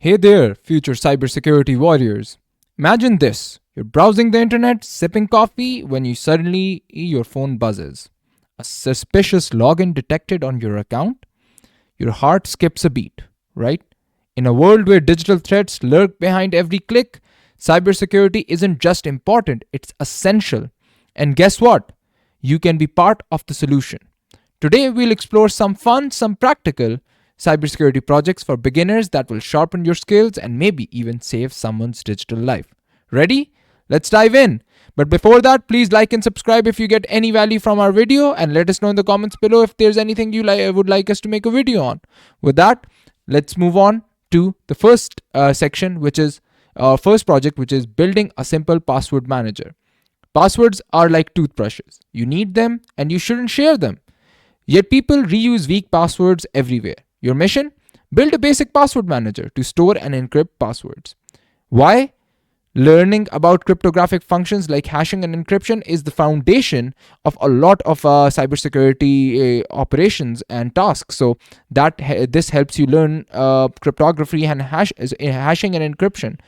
Hey there, future cybersecurity warriors. Imagine this. You're browsing the internet, sipping coffee, when you suddenly your phone buzzes. A suspicious login detected on your account? Your heart skips a beat, right? In a world where digital threats lurk behind every click, cybersecurity isn't just important, it's essential. And guess what? You can be part of the solution. Today, we'll explore some fun, some practical cybersecurity projects for beginners that will sharpen your skills and maybe even save someone's digital life. Ready? Let's dive in. But before that, please like and subscribe if you get any value from our video, and let us know in the comments below if there's anything you would like us to make a video on. With that, let's move on to the first section, which is our first project, which is building a simple password manager. Passwords are like toothbrushes. You need them and you shouldn't share them. Yet people reuse weak passwords everywhere. Your mission? Build a basic password manager to store and encrypt passwords. Why? Learning about cryptographic functions like hashing and encryption is the foundation of a lot of cybersecurity operations and tasks. So this helps you learn cryptography and hashing and encryption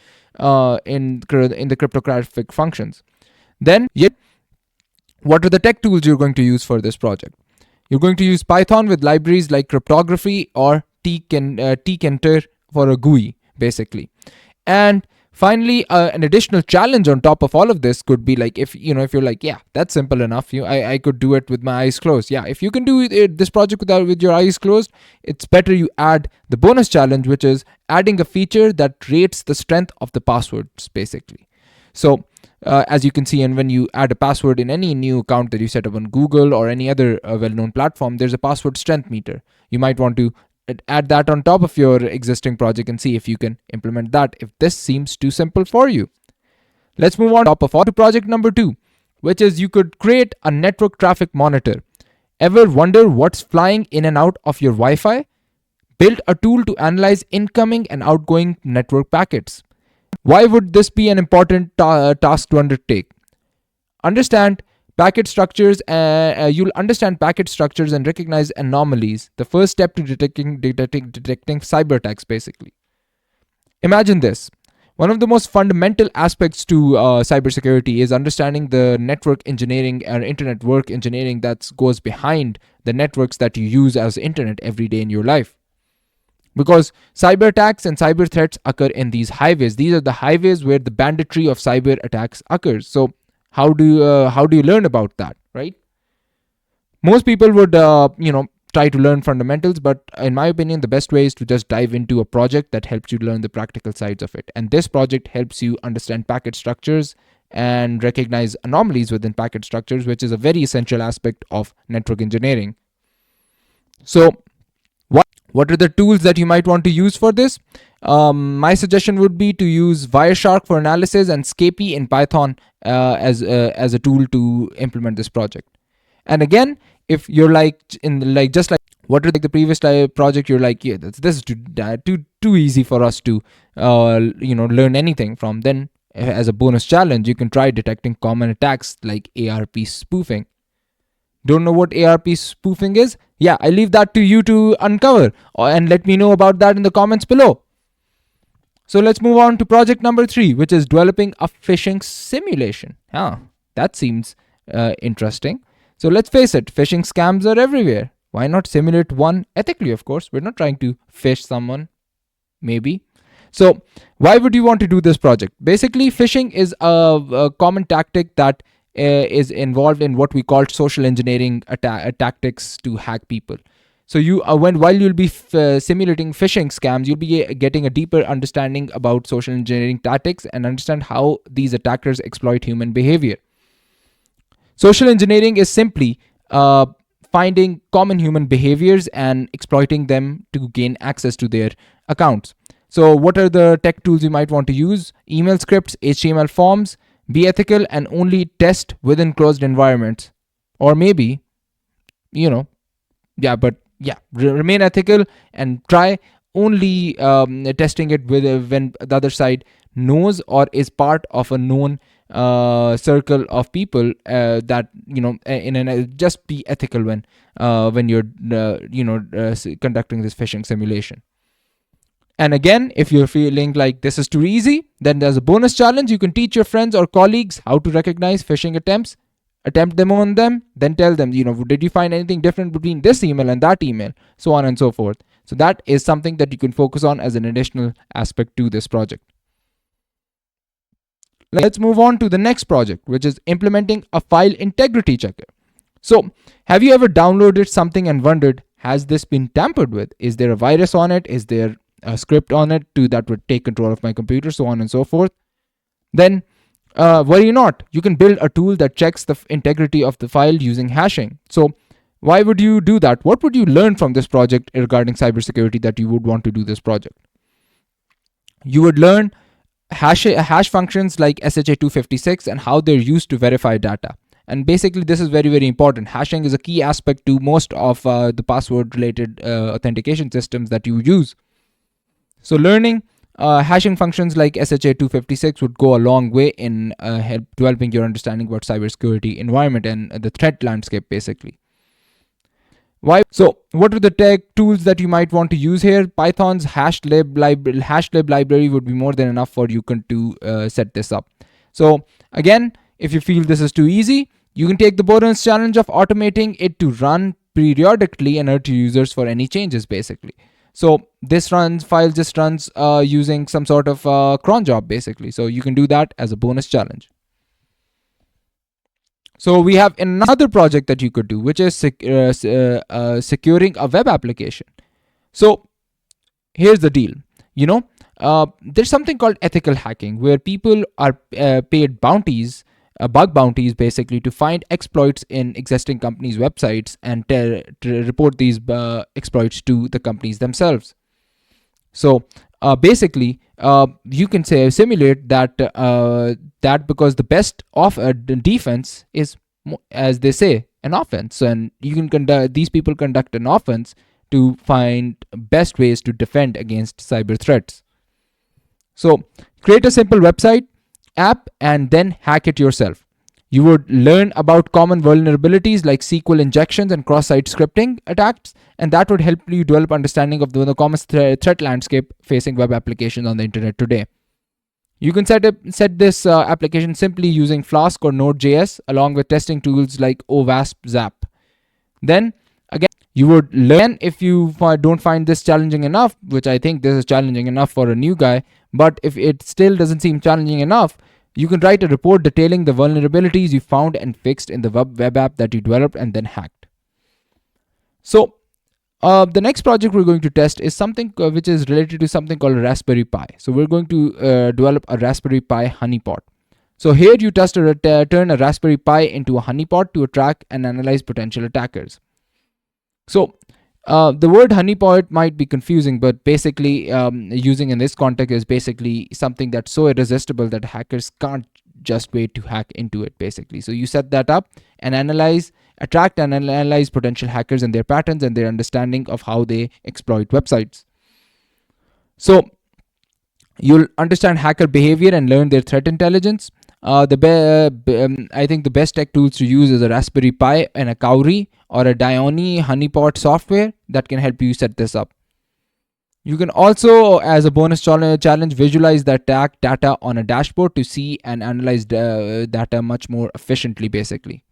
in the cryptographic functions. Then, yet, what are the tech tools you're going to use for this project? You're going to use Python with libraries like cryptography or tkinter for a GUI, basically. And finally, an additional challenge on top of all of this could be like, if you're like, yeah, that's simple enough. I could do it with my eyes closed. Yeah, if you can do this project with your eyes closed, it's better you add the bonus challenge, which is adding a feature that rates the strength of the passwords, basically. So as you can see, and when you add a password in any new account that you set up on Google or any other well-known platform, there's a password strength meter. You might want to add that on top of your existing project and see if you can implement that if this seems too simple for you. Let's move on to project number 2, which is you could create a network traffic monitor. Ever wonder what's flying in and out of your Wi-Fi? Build a tool to analyze incoming and outgoing network packets. Why would this be an important task to undertake? Understand packet structures. You'll understand packet structures and recognize anomalies. The first step to detecting cyber attacks, basically. Imagine this. One of the most fundamental aspects to cybersecurity is understanding the network engineering or internet work engineering that goes behind the networks that you use as internet every day in your life. Because cyber attacks and cyber threats occur in these highways. These are the highways where the banditry of cyber attacks occurs. So how do you learn about that, right? Most people would try to learn fundamentals, but in my opinion, the best way is to just dive into a project that helps you learn the practical sides of it. And this project helps you understand packet structures and recognize anomalies within packet structures, which is a very essential aspect of network engineering. So what are the tools that you might want to use for this? My suggestion would be to use Wireshark for analysis and Scapy in Python as a tool to implement this project. And again, if you're just like what are the previous project, you're like, yeah, this is too easy for us to learn anything from. Then, as a bonus challenge, you can try detecting common attacks like ARP spoofing. Don't know what ARP spoofing is? Yeah, I leave that to you to uncover, and let me know about that in the comments below. So let's move on to project number 3, which is developing a phishing simulation. That seems interesting. So let's face it, phishing scams are everywhere. Why not simulate one ethically, of course? We're not trying to phish someone, maybe. So why would you want to do this project? Basically, phishing is a common tactic that is involved in what we call social engineering tactics to hack people. So while you'll be simulating phishing scams, you'll be getting a deeper understanding about social engineering tactics and understand how these attackers exploit human behavior. Social engineering is simply finding common human behaviors and exploiting them to gain access to their accounts. So what are the tech tools you might want to use? Email scripts, HTML forms. Be ethical and only test within closed environments. Or maybe, remain ethical and try only testing it when the other side knows or is part of a known circle of people that just be ethical when you're conducting this phishing simulation. And again, if you're feeling like this is too easy, then there's a bonus challenge. You can teach your friends or colleagues how to recognize phishing attempts, attempt them on them, then tell them, did you find anything different between this email and that email, so on and so forth. So that is something that you can focus on as an additional aspect to this project. Let's move on to the next project, which is implementing a file integrity checker. So, have you ever downloaded something and wondered, has this been tampered with? Is there a virus on it? Is there a script on it that would take control of my computer, so on and so forth? Then worry not. You can build a tool that checks the integrity of the file using hashing. So why would you do that? What would you learn from this project regarding cybersecurity that you would want to do this project? You would learn hash functions like SHA-256 and how they're used to verify data. And basically, this is very, very important. Hashing is a key aspect to most of the password-related authentication systems that you use. So learning hashing functions like SHA-256 would go a long way in help developing your understanding about cybersecurity environment and the threat landscape, basically. Why? So, what are the tech tools that you might want to use here? Python's hashlib library would be more than enough for you to set this up. So, again, if you feel this is too easy, you can take the bonus challenge of automating it to run periodically and alert users for any changes, basically. So this file just runs using some sort of cron job, basically. So you can do that as a bonus challenge. So we have another project that you could do, which is securing a web application. So here's the deal. There's something called ethical hacking, where people are paid bounties, bug bounties, basically, to find exploits in existing companies' websites and to report these exploits to the companies themselves. So basically, you can simulate that because the best of defense is, as they say, an offense, and you can these people conduct an offense to find best ways to defend against cyber threats. So create a simple website app and then hack it yourself. You would learn about common vulnerabilities like SQL injections and cross-site scripting attacks, and that would help you develop understanding of the common threat landscape facing web applications on the internet today. You can set this application simply using Flask or Node.js along with testing tools like OWASP Zap. Then again, you would learn, if you don't find this challenging enough, which I think this is challenging enough for a new guy, but if it still doesn't seem challenging enough, you can write a report detailing the vulnerabilities you found and fixed in the web app that you developed and then hacked. So the next project we're going to test is something which is related to something called Raspberry Pi. So we're going to develop a Raspberry Pi honeypot. So here you turn a Raspberry Pi into a honeypot to track and analyze potential attackers. So the word honeypot might be confusing, but basically using in this context is basically something that's so irresistible that hackers can't just wait to hack into it, basically. So you set that up and attract and analyze potential hackers and their patterns and their understanding of how they exploit websites. So you'll understand hacker behavior and learn their threat intelligence. I think the best tech tools to use is a Raspberry Pi and a Cowrie or a Dione honeypot software that can help you set this up. You can also, as a bonus challenge, visualize the attack data on a dashboard to see and analyze data much more efficiently, basically.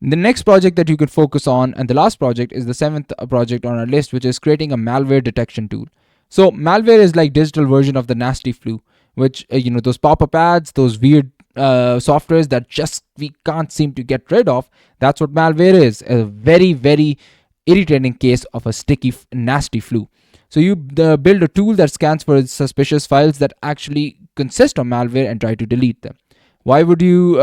The next project that you could focus on, and the last project, is the 7th project on our list, which is creating a malware detection tool. So malware is like digital version of the nasty flu, which those pop-up ads, those weird softwares that just we can't seem to get rid of. That's what malware is, a very, very irritating case of a sticky, nasty flu. So you build a tool that scans for suspicious files that actually consist of malware and try to delete them. Why would you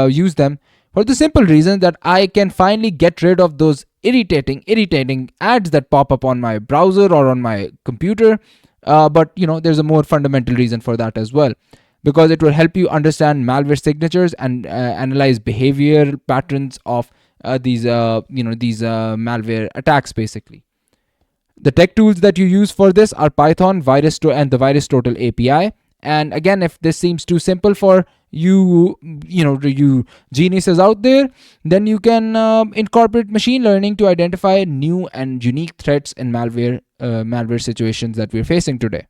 use them? For the simple reason that I can finally get rid of those irritating ads that pop up on my browser or on my computer. But there's a more fundamental reason for that as well, because it will help you understand malware signatures and analyze behavior patterns of these malware attacks, basically. The tech tools that you use for this are Python, and the VirusTotal API. And again, if this seems too simple for you geniuses out there, then you can incorporate machine learning to identify new and unique threats in malware malware situations that we're facing today.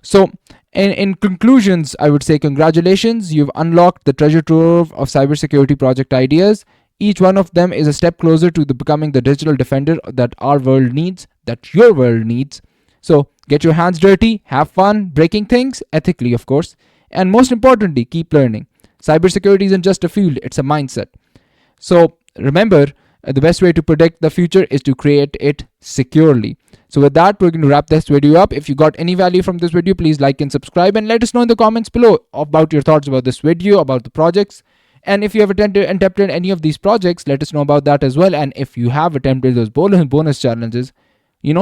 So, in conclusions, I would say congratulations, you've unlocked the treasure trove of cybersecurity project ideas. Each one of them is a step closer to becoming the digital defender that our world needs, that your world needs. So, get your hands dirty, have fun breaking things, ethically, of course, and most importantly, keep learning. Cybersecurity isn't just a field, it's a mindset. So, remember, the best way to predict the future is to create it securely. So with that, we're going to wrap this video up. If you got any value from this video, please like and subscribe, and let us know in the comments below about your thoughts about this video, about the projects. And if you have attempted any of these projects, let us know about that as well. And if you have attempted those bonus challenges, hit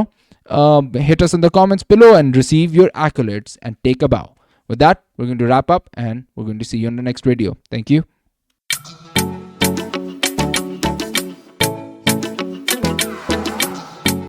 us in the comments below and receive your accolades and take a bow. With that, we're going to wrap up, and we're going to see you in the next video. Thank you.